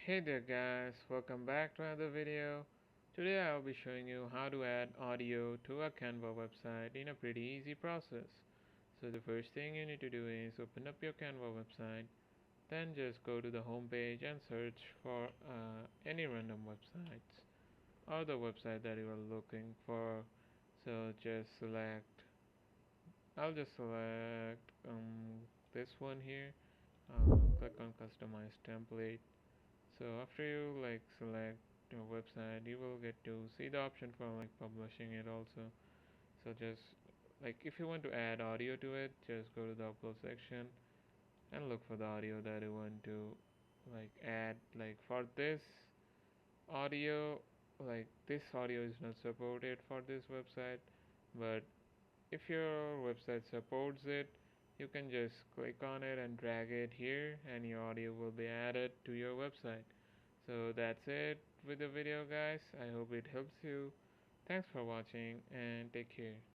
Hey there guys, welcome back to another video. Today I'll be showing you how to add audio to a Canva website in a pretty easy process. So the first thing you need to do is open up your Canva website, then just go to the home page and search for any random websites or the website that you are looking for. So just I'll just select this one here, click on customize template. So after you select your website, you will get to see the option for publishing it also. So just if you want to add audio to it, just go to the upload section and look for the audio that you want to add. For this audio, this audio is not supported for this website, but if your website supports it, you can just click on it and drag it here and your audio will be added to your website. So that's it with the video guys. I hope it helps you. Thanks for watching and take care.